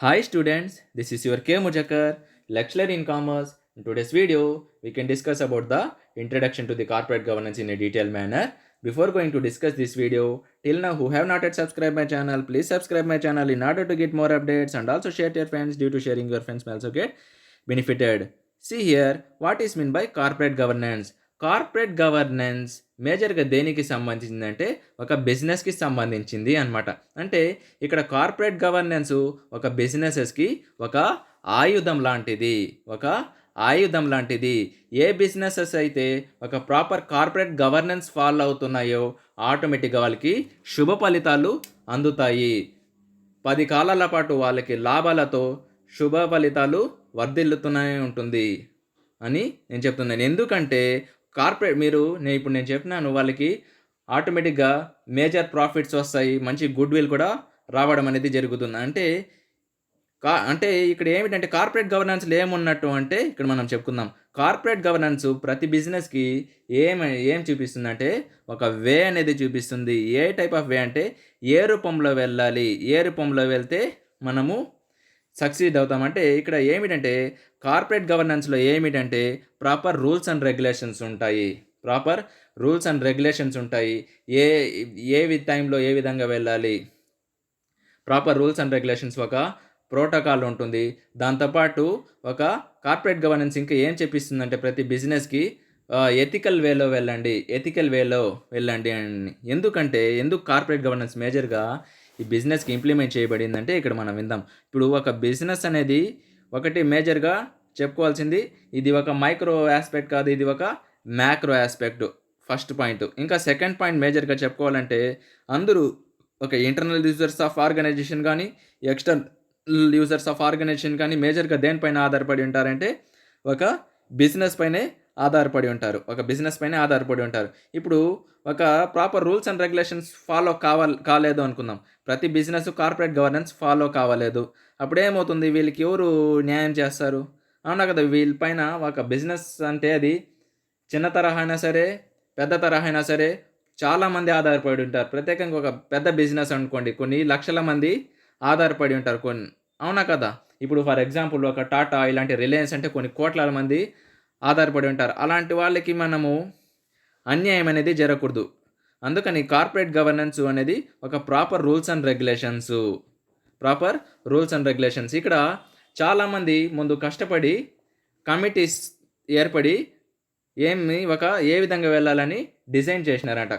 Hi students, this is your K Mujakar, lecturer in commerce. In today's video, we can discuss about the introduction to the corporate governance in a detailed manner. Before going to discuss this video, till now who have not yet subscribed my channel, please subscribe my channel in order to get more updates and also share to your friends. Due to sharing your friends may also get benefited. See here, what is meant by corporate governance? Corporate governance మేజర్గా దేనికి సంబంధించిందంటే ఒక బిజినెస్కి సంబంధించింది అనమాట. అంటే ఇక్కడ corporate governance ఒక బిజినెసెస్కి ఒక ఆయుధం లాంటిది, ఒక ఆయుధం లాంటిది. ఏ బిజినెసెస్ అయితే ఒక ప్రాపర్ కార్పొరేట్ గవర్నెన్స్ ఫాలో అవుతున్నాయో ఆటోమేటిక్గా వాళ్ళకి శుభ ఫలితాలు అందుతాయి. 10 కాలాల పాటు వాళ్ళకి లాభాలతో శుభ ఫలితాలు వర్ధిల్లుతూనే ఉంటుంది అని నేను చెప్తున్నాను. ఎందుకంటే కార్పొరేట్ ఇప్పుడు నేను చెప్పినాను, వాళ్ళకి ఆటోమేటిక్గా మేజర్ ప్రాఫిట్స్ వస్తాయి, మంచి గుడ్ విల్ కూడా రావడం అనేది జరుగుతుంది. అంటే ఇక్కడ ఏమిటంటే కార్పొరేట్ గవర్నెన్స్లో ఏమున్నట్టు అంటే ఇక్కడ మనం చెప్పుకుందాం. కార్పొరేట్ గవర్నెన్స్ ప్రతి బిజినెస్కి ఏం చూపిస్తుందంటే ఒక వే అనేది చూపిస్తుంది. ఏ టైప్ ఆఫ్ వే అంటే ఏ రూపంలో వెళ్ళాలి, ఏ రూపంలో వెళ్తే మనము సక్సీడ్ అవుతామంటే ఇక్కడ ఏమిటంటే కార్పొరేట్ గవర్నెన్స్లో ఏమిటంటే ప్రాపర్ రూల్స్ అండ్ రెగ్యులేషన్స్ ఉంటాయి. ప్రాపర్ రూల్స్ అండ్ రెగ్యులేషన్స్ ఉంటాయి. ఏ ఏ టైంలో ఏ విధంగా వెళ్ళాలి, ప్రాపర్ రూల్స్ అండ్ రెగ్యులేషన్స్, ఒక ప్రోటోకాల్ ఉంటుంది. దాంతోపాటు ఒక కార్పొరేట్ గవర్నెన్స్ ఇంకా ఏం చెప్పిస్తుందంటే ప్రతి బిజినెస్కి ఎథికల్ వేలో వెళ్ళండి, ఎథికల్ వేలో వెళ్ళండి అని. ఎందుకు కార్పొరేట్ గవర్నెన్స్ మేజర్గా ఈ బిజినెస్కి ఇంప్లిమెంట్ చేయబడిందంటే ఇక్కడ మనం విందాం. ఇప్పుడు ఒక బిజినెస్ అనేది ఒకటి మేజర్గా చెప్పుకోవాల్సింది, ఇది ఒక మైక్రో ఆస్పెక్ట్ కాదు, ఇది ఒక మ్యాక్రో ఆస్పెక్ట్, ఫస్ట్ పాయింట్. ఇంకా సెకండ్ పాయింట్ మేజర్గా చెప్పుకోవాలంటే అందరూ ఒక ఇంటర్నల్ యూజర్స్ ఆఫ్ ఆర్గనైజేషన్ కానీ ఎక్స్టర్నల్ యూజర్స్ ఆఫ్ ఆర్గనైజేషన్ కానీ మేజర్గా దేనిపైన ఆధారపడి ఉంటారంటే ఒక బిజినెస్ పైనే ఆధారపడి ఉంటారు. ఇప్పుడు ఒక proper rules and regulations follow కాలేదు అనుకుందాం. ప్రతి బిజినెస్ కార్పొరేట్ గవర్నెన్స్ ఫాలో కావలేదు. అప్పుడేమవుతుంది, వీళ్ళకి ఎవరు న్యాయం చేస్తారు? అవునా కదా. వీళ్ళపైన ఒక బిజినెస్ అంటే అది చిన్న తరహా అయినా సరే, పెద్ద తరహా అయినా సరే చాలామంది ఆధారపడి ఉంటారు. ప్రత్యేకంగా ఒక పెద్ద బిజినెస్ అనుకోండి, కొన్ని లక్షల మంది ఆధారపడి ఉంటారు అవునా కదా. ఇప్పుడు ఫర్ ఎగ్జాంపుల్ ఒక టాటా ఇలాంటి రిలయన్స్ అంటే కొన్ని కోట్ల మంది ఆధారపడి ఉంటారు. అలాంటి వాళ్ళకి మనము అన్యాయం అనేది జరగకూడదు. అందుకని కార్పొరేట్ గవర్నెన్స్ అనేది ఒక ప్రాపర్ రూల్స్ అండ్ రెగ్యులేషన్స్. ఇక్కడ చాలామంది ముందు కష్టపడి కమిటీస్ ఏర్పడి ఏ విధంగా వెళ్ళాలని డిజైన్ చేసినారంట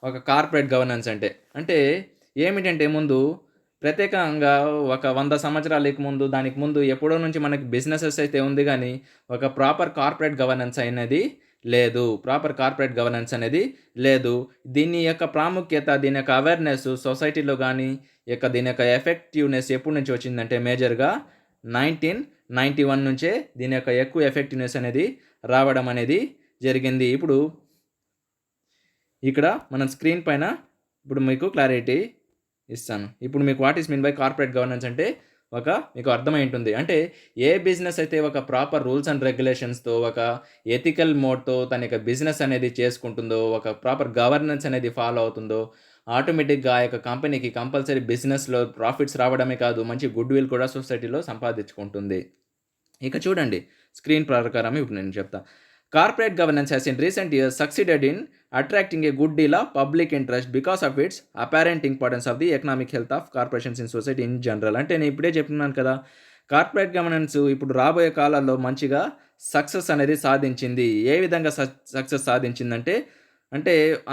ఒక కార్పొరేట్ గవర్నెన్స్ అంటే ఏమిటంటే ముందు ప్రత్యేకంగా ఒక 100 సంవత్సరాలకు ముందు, దానికి ముందు ఎప్పుడో నుంచి మనకి బిజినెసెస్ అయితే ఉంది, కానీ ఒక ప్రాపర్ కార్పొరేట్ గవర్నెన్స్ అనేది లేదు. దీని యొక్క ప్రాముఖ్యత, దీని యొక్క అవేర్నెస్ సొసైటీలో కానీ దీని యొక్క ఎఫెక్టివ్నెస్ ఎప్పటి నుంచి వచ్చిందంటే మేజర్గా 1991 నుంచే దీని యొక్క ఎక్కువ ఎఫెక్టివ్నెస్ అనేది రావడం అనేది జరిగింది. ఇప్పుడు ఇక్కడ మన స్క్రీన్ పైన ఇప్పుడు మీకు క్లారిటీ ఇస్తాను. ఇప్పుడు మీకు what is mean by corporate governance అంటే మీకు అర్థమై ఉంటుంది. అంటే ఏ బిజినెస్ అయితే ఒక ప్రాపర్ రూల్స్ అండ్ రెగ్యులేషన్స్తో, ఒక ఎథికల్ మోడ్తో తన యొక్క బిజినెస్ అనేది చేసుకుంటుందో, ఒక ప్రాపర్ గవర్నెన్స్ అనేది ఫాలో అవుతుందో, ఆటోమేటిక్గా ఆ యొక్క కంపెనీకి కంపల్సరీ బిజినెస్లో ప్రాఫిట్స్ రావడమే కాదు, మంచి గుడ్ విల్ కూడా సొసైటీలో సంపాదించుకుంటుంది. ఇక చూడండి స్క్రీన్ ప్రకారం ఇప్పుడు నేను చెప్తా. Corporate governance has in recent years succeeded in attracting a good deal of public interest because of its apparent importance of the economic health of corporations in society in general. అంటే నేను ఇప్పుడే చెప్తున్నాను కదా, corporate governance ఇప్పుడు రాబోయే కాలాల్లో మంచిగా success అనేది సాధించింది. ఏ విధంగా సక్సెస్ సాధించిందంటే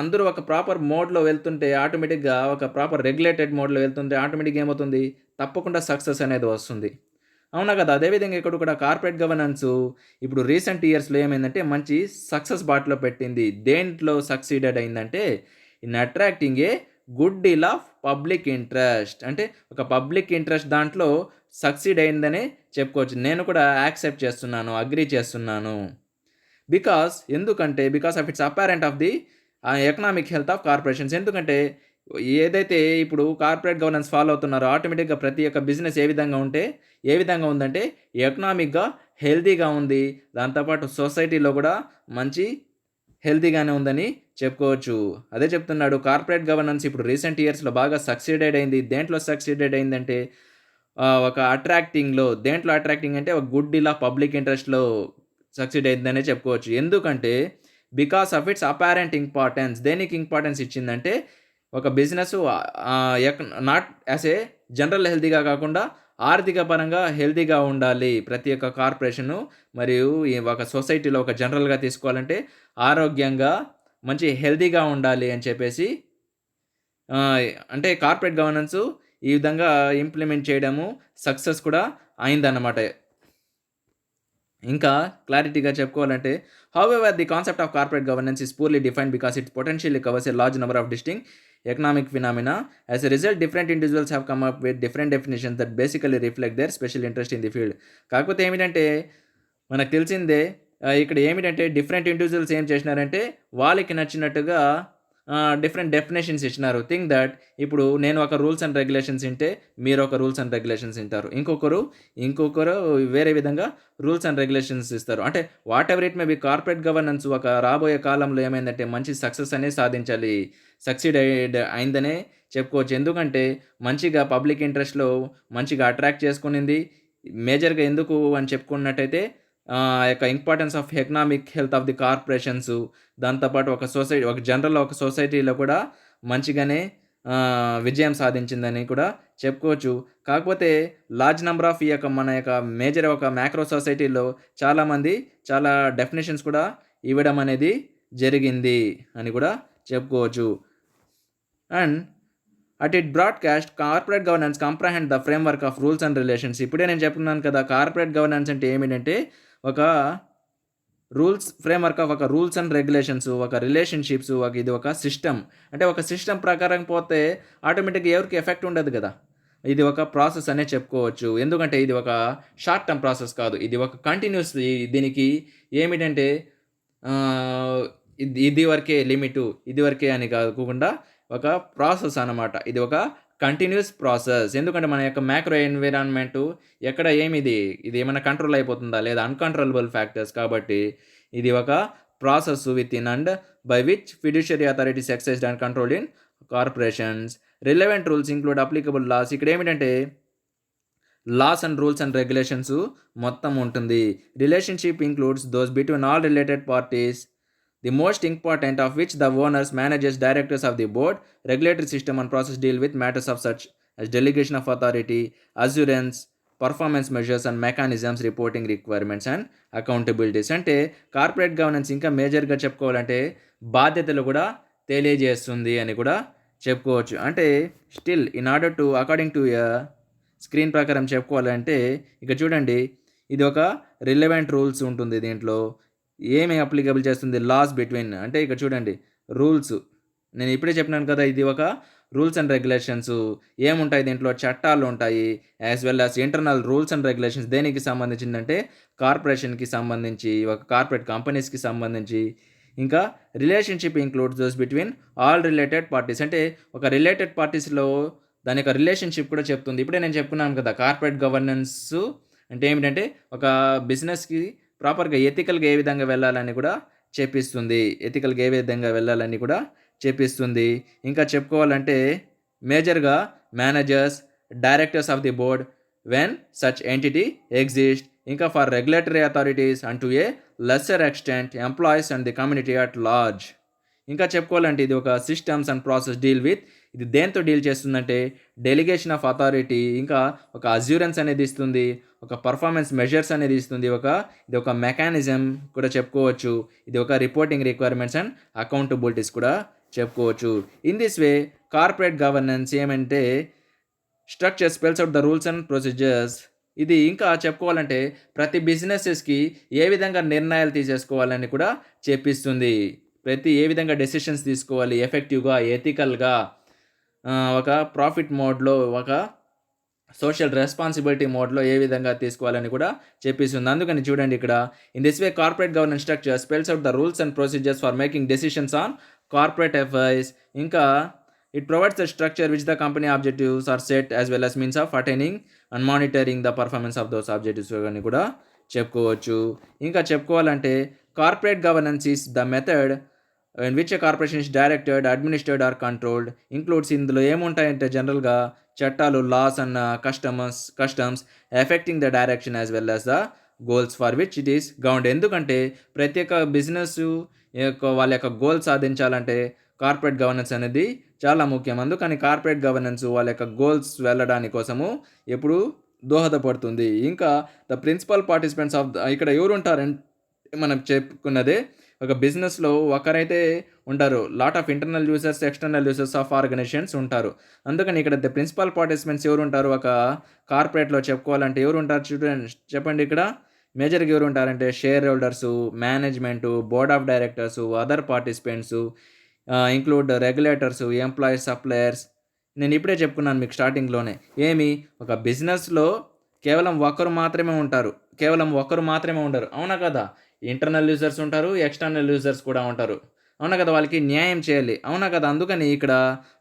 అందరూ ఒక ప్రాపర్ మోడ్లో వెళ్తుంటే ఆటోమేటిక్గా, ఒక ప్రాపర్ రెగ్యులేటెడ్ మోడ్లో వెళ్తుంటే ఆటోమేటిక్గా ఏమవుతుంది, తప్పకుండా సక్సెస్ అనేది వస్తుంది. అవునా కదా. అదేవిధంగా ఇక్కడ కూడా కార్పొరేట్ గవర్నెన్స్ ఇప్పుడు రీసెంట్ ఇయర్స్లో ఏమైందంటే మంచి సక్సెస్ బాటలో పెట్టింది. దేంట్లో సక్సీడెడ్ అయిందంటే in attracting a good deal of public interest. అంటే ఒక పబ్లిక్ ఇంట్రెస్ట్ దాంట్లో సక్సీడ్ అయిందనే చెప్పుకోవచ్చు. నేను కూడా యాక్సెప్ట్ చేస్తున్నాను, అగ్రీ చేస్తున్నాను. Because of its apparent of the economic health of corporations. ఎందుకంటే ఏదైతే ఇప్పుడు కార్పొరేట్ గవర్నెన్స్ ఫాలో అవుతున్నారో ఆటోమేటిక్గా ప్రతి ఒక్క బిజినెస్ ఏ విధంగా ఉందంటే ఎకనామిక్గా హెల్తీగా ఉంది. దాంతోపాటు సొసైటీలో కూడా మంచి హెల్తీగానే ఉందని చెప్పుకోవచ్చు. అదే చెప్తున్నాడు కార్పొరేట్ గవర్నెన్స్ ఇప్పుడు రీసెంట్ ఇయర్స్‌లో బాగా సక్సీడెడ్ అయింది. దేంట్లో సక్సీడెడ్ అయిందంటే ఒక దేంట్లో అట్రాక్టింగ్ అంటే ఒక గుడ్ ఇలా పబ్లిక్ ఇంట్రెస్ట్‌లో సక్సీడ్ అయిందనే చెప్పుకోవచ్చు. ఎందుకంటే because of its apparent importance. దేనికి ఇంపార్టెన్స్ ఇచ్చిందంటే ఒక business not as a general హెల్తీగా కాకుండా ఆర్థిక పరంగా హెల్తీగా ఉండాలి. ప్రతి ఒక్క కార్పొరేషను మరియు ఈ ఒక సొసైటీలో ఒక జనరల్‌గా తీసుకోవాలంటే ఆరోగ్యంగా మంచి హెల్తీగా ఉండాలి అని చెప్పేసి అంటే కార్పొరేట్ గవర్నెన్సు ఈ విధంగా ఇంప్లిమెంట్ చేయడము సక్సెస్ కూడా అయిందన్నమాట. ఇంకా క్లారిటీగా చెప్పుకోవాలంటే however the concept of corporate governance is purely defined because it potentially covers a large number of distinct economic phenomena. As a result, different individuals have come up with different definitions that basically reflect their special interest in the field. కాకపోతే ఏమిటంటే మనకు తెలిసిందే ఇక్కడ ఏమిటంటే different individuals ఏం చేసినారంటే వాళ్ళకి నచ్చినట్టుగా different definitions ఇచ్చినారు. థింక్ దట్ ఇప్పుడు నేను ఒక రూల్స్ అండ్ రెగ్యులేషన్స్ వింటే మీరు ఒక రూల్స్ అండ్ రెగ్యులేషన్స్ వింటారు. ఇంకొకరు వేరే విధంగా రూల్స్ అండ్ రెగ్యులేషన్స్ ఇస్తారు. అంటే what ever it may be corporate governance ఒక రాబోయే కాలంలో ఏమైందంటే మంచి సక్సెస్ అనేది సాధించాలి. అయిందనే చెప్పుకోవచ్చు. ఎందుకంటే మంచిగా పబ్లిక్ ఇంట్రెస్ట్‌లో మంచిగా అట్రాక్ట్ చేసుకునింది. మేజర్‌గా ఎందుకు అని చెప్పుకున్నట్టయితే యొక్క importance of economic health of the corporations దాంతో పాటు ఒక సొసైటీలో కూడా మంచిగానే విజయం సాధించిందని కూడా చెప్పుకోవచ్చు. కాకపోతే లార్జ్ నంబర్ ఆఫ్ మన యొక్క మేజర్ ఒక మ్యాక్రో సొసైటీలో చాలామంది చాలా డెఫినిషన్స్ కూడా ఇవ్వడం అనేది జరిగింది అని కూడా చెప్పుకోవచ్చు. And at it broadcast corporate governance comprehend the framework of rules and relations. ఇప్పుడే నేను చెప్పుకున్నాను కదా! కార్పొరేట్ గవర్నెన్స్ అంటే ఏమిటంటే ఒక ఫ్రేమ్‌వర్క్ ఆఫ్ ఒక రూల్స్ అండ్ రెగ్యులేషన్స్, ఒక రిలేషన్‌షిప్స్, ఇది ఒక సిస్టమ్. అంటే ఒక సిస్టమ్ ప్రకారం పోతే ఆటోమేటిక్‌గా ఎవరికీ ఎఫెక్ట్ ఉండదు కదా! ఇది ఒక ప్రాసెస్ అనే చెప్పుకోవచ్చు. ఎందుకంటే ఇది ఒక షార్ట్ టర్మ్ ప్రాసెస్ కాదు. ఇది ఒక కంటిన్యూస్‌లీ దీనికి ఏమిటంటే ఇది వరకే లిమిటు, ఇది వరకే అని కాకుండా ఒక ప్రాసెస్ అనమాట. ఇది ఒక కంటిన్యూయస్ ప్రాసెస్. ఎందుకంటే మన యొక్క మ్యాక్రో ఎన్విరాన్మెంటు ఎక్కడ ఇది ఏమైనా కంట్రోల్ అయిపోతుందా? లేదా అన్‌కంట్రోలబుల్ ఫ్యాక్టర్స్ కాబట్టి ఇది ఒక process within and by which fiduciary authorities exercised and controlled in corporations. Relevant rules include applicable laws. ఇక్కడ ఏమిటంటే laws and rules and regulations మొత్తం ఉంటుంది. Relationship includes those between all related parties, the most important of which the owners, managers, directors of the board. Regulatory system and process deal with matters of such as delegation of authority, assurance, performance measures and mechanisms, reporting requirements and accountabilities. అంటే corporate governance ఇంకా మేజర్గా చెప్పుకోవాలంటే బాధ్యతలు కూడా తెలియజేస్తుంది అని కూడా చెప్పుకోవచ్చు. అంటే still in order to according to screen ప్రకారం చెప్పుకోవాలంటే ఇక చూడండి, ఇది ఒక రిలవెంట్ రూల్స్ ఉంటుంది. దీంట్లో ఏమి అప్లికబుల్ చేస్తుంది? లాస్ బిట్వీన్ అంటే ఇక్కడ చూడండి రూల్స్. నేను ఇప్పుడే చెప్పినాను కదా! ఇది ఒక రూల్స్ అండ్ రెగ్యులేషన్స్. ఏముంటాయి దీంట్లో? చట్టాలు ఉంటాయి. As well as internal rules and regulations. దేనికి సంబంధించిందంటే కార్పొరేషన్‌కి సంబంధించి, ఒక కార్పొరేట్ కంపెనీస్‌కి సంబంధించి. ఇంకా relationship includes those between all related parties. అంటే ఒక రిలేటెడ్ పార్టీస్‌లో దాని యొక్క రిలేషన్‌షిప్ కూడా చెప్తుంది. ఇప్పుడే నేను చెప్పుకున్నాను కదా! కార్పొరేట్ గవర్నెన్స్ అంటే ఏమిటంటే ఒక బిజినెస్‌కి ప్రాపర్‌గా ఎథికల్‌గా ఏ విధంగా వెళ్ళాలని కూడా చెప్పిస్తుంది. ఇంకా చెప్పుకోవాలంటే మేజర్‌గా managers, directors of the board when such entity exist. ఇంకా for regulatory authorities and to a lesser extent employees and the community at large. ఇంకా చెప్పుకోవాలంటే ఇది ఒక systems and process deal with. ఇది దేంతో డీల్ చేస్తుందంటే డెలిగేషన్ ఆఫ్ అథారిటీ, ఇంకా ఒక అజ్యూరెన్స్ అనేది ఇస్తుంది, ఒక పర్ఫార్మెన్స్ మెజర్స్ అనేది ఇస్తుంది, ఇది ఒక మెకానిజం కూడా చెప్పుకోవచ్చు. ఇది ఒక రిపోర్టింగ్ రిక్వైర్మెంట్స్ అండ్ అకౌంటబిలిటీస్ కూడా చెప్పుకోవచ్చు. In this way corporate governance ఏమంటే structure spells out the rules and procedures. ఇది ఇంకా చెప్పుకోవాలంటే ప్రతి బిజినెసెస్‌కి ఏ విధంగా నిర్ణయాలు తీసేసుకోవాలని కూడా చెప్పిస్తుంది. ఏ విధంగా డెసిషన్స్ తీసుకోవాలి ఎఫెక్టివ్‌గా, ఎథికల్‌గా, ఒక ప్రాఫిట్ మోడ్‌లో, ఒక సోషల్ రెస్పాన్సిబిలిటీ మోడ్‌లో ఏ విధంగా తీసుకోవాలని కూడా చెప్పిస్తుంది. అందుకని చూడండి ఇక్కడ in this way corporate governance structure spells out the rules and procedures for making decisions on corporate affairs. ఇంకా it provides the structure which the company objectives are set as well as means of attaining and monitoring the performance of those objectives అని కూడా చెప్పుకోవచ్చు. ఇంకా చెప్పుకోవాలంటే corporate governance is the method in which a corporation is directed, administered or controlled includes. ఇందులో ఏముంటాయంటే జనరల్గా చట్టాలు, loss and customs affecting the direction as well as the goals for which it is governed. ఎందుకంటే ప్రతి ఒక్క business యొక్క వాళ్ళ యొక్క గోల్ సాధించాలంటే కార్పొరేట్ గవర్నెన్స్ అనేది చాలా ముఖ్యం. అందుకని కార్పొరేట్ గవర్నెన్స్ వాళ్ళ యొక్క గోల్స్ వెళ్ళడానికి కోసము ఎప్పుడు దోహదపడుతుంది. ఇంకా ద ప్రిన్సిపల్ పార్టిసిపెంట్స్ ఆఫ్ ఇక్కడ ఎవరు ఉంటారంటే మనం చెప్పుకున్నదే ఒక బిజినెస్లో ఒకరైతే ఉంటారు. Lot of internal users, external users of organizations ఉంటారు. అందుకని ఇక్కడ ద ప్రిన్సిపల్ పార్టిసిపెంట్స్ ఎవరు ఉంటారు ఒక కార్పొరేట్లో చెప్పుకోవాలంటే ఎవరు ఉంటారు చూడండి, చెప్పండి. ఇక్కడ మేజర్గా ఎవరు ఉంటారంటే share holders, management, board of directors, other participants, include regulators, employees, suppliers. నేను ఇప్పుడే చెప్పుకున్నాను మీకు స్టార్టింగ్లోనే. ఏమి ఒక బిజినెస్లో కేవలం ఒకరు మాత్రమే ఉంటారు, కేవలం ఒకరు మాత్రమే ఉండరు, అవునా కదా? ఇంటర్నల్ యూజర్స్ ఉంటారు, ఎక్స్టర్నల్ యూజర్స్ కూడా ఉంటారు, అవునా కదా? వాళ్ళకి న్యాయం చేయాలి, అవునా కదా? అందుకని ఇక్కడ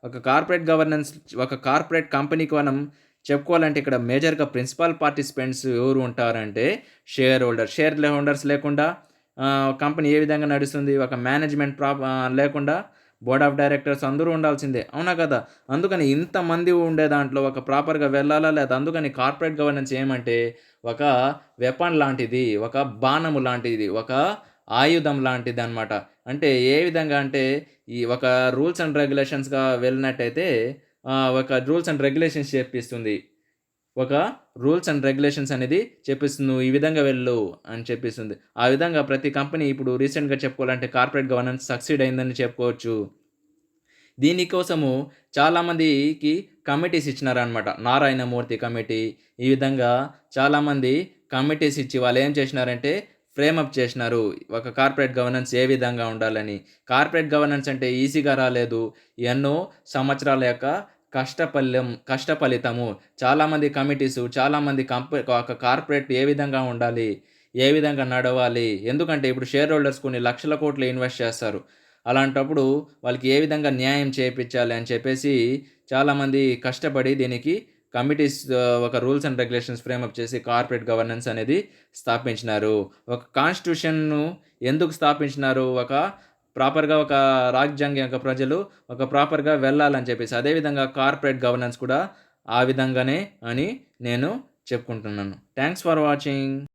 ఒక కార్పొరేట్ గవర్నెన్స్, ఒక కార్పొరేట్ కంపెనీకి మనం చెప్పుకోవాలంటే ఇక్కడ మేజర్గా ప్రిన్సిపల్ పార్టిసిపెంట్స్ ఎవరు ఉంటారంటే షేర్ హోల్డర్. షేర్ హోల్డర్స్ లేకుండా కంపెనీ ఏ విధంగా నడుస్తుంది? ఒక మేనేజ్మెంట్ లేకుండా బోర్డ్ ఆఫ్ డైరెక్టర్స్ అందరూ ఉండాల్సిందే, అవునా కదా? అందుకని ఇంతమంది ఉండే దాంట్లో ఒక ప్రాపర్గా వెళ్ళాలా లేదా? అందుకని కార్పొరేట్ గవర్నెన్స్ ఏమంటే ఒక వెపన్ లాంటిది, ఒక బాణము లాంటిది, ఒక ఆయుధం లాంటిది అనమాట. అంటే ఏ విధంగా అంటే ఈ ఒక రూల్స్ అండ్ రెగ్యులేషన్స్గా వెళ్ళినట్టయితే ఒక రూల్స్ అండ్ రెగ్యులేషన్స్ చెప్పిస్తుంది. ఒక రూల్స్ అండ్ రెగ్యులేషన్స్ అనేది చెప్పిస్తుంది. నువ్వు ఈ విధంగా వెళ్ళు అని చెప్పిస్తుంది. ఆ విధంగా ప్రతి కంపెనీ ఇప్పుడు రీసెంట్‌గా చెప్పుకోవాలంటే కార్పొరేట్ గవర్నెన్స్ సక్సీడ్ అయిందని చెప్పుకోవచ్చు. దీనికోసము చాలామందికి కమిటీస్ ఇచ్చినారనమాట. నారాయణమూర్తి కమిటీ, ఈ విధంగా చాలామంది కమిటీస్ ఇచ్చి వాళ్ళు ఏం చేసినారంటే ఫ్రేమప్ చేసినారు. ఒక కార్పొరేట్ గవర్నెన్స్ ఏ విధంగా ఉండాలని. కార్పొరేట్ గవర్నెన్స్ అంటే ఈజీగా రాలేదు. ఎన్నో సంవత్సరాల యొక్క కష్ట ఫలితము. చాలామంది కమిటీసు, చాలామంది ఒక కార్పొరేట్ ఏ విధంగా ఉండాలి, ఏ విధంగా నడవాలి. ఎందుకంటే ఇప్పుడు షేర్ హోల్డర్స్ కొన్ని లక్షల కోట్లు ఇన్వెస్ట్ చేస్తారు. అలాంటప్పుడు వాళ్ళకి ఏ విధంగా న్యాయం చేపిచ్చాలి అని చెప్పేసి చాలామంది కష్టపడి దీనికి కమిటీస్ ఒక రూల్స్ అండ్ రెగ్యులేషన్స్ ఫ్రేమప్ చేసి కార్పొరేట్ గవర్నెన్స్ అనేది స్థాపించినారు. ఒక కాన్స్టిట్యూషన్‌ను ఎందుకు స్థాపించినారు? ఒక ప్రాపర్‌గా ఒక రాజ్యాంగం యొక్క ప్రజలు ఒక ప్రాపర్‌గా వెళ్ళాలని చెప్పేసి. అదేవిధంగా కార్పొరేట్ గవర్నెన్స్ కూడా ఆ విధంగానే అని నేను చెప్పుకుంటున్నాను. Thanks for watching.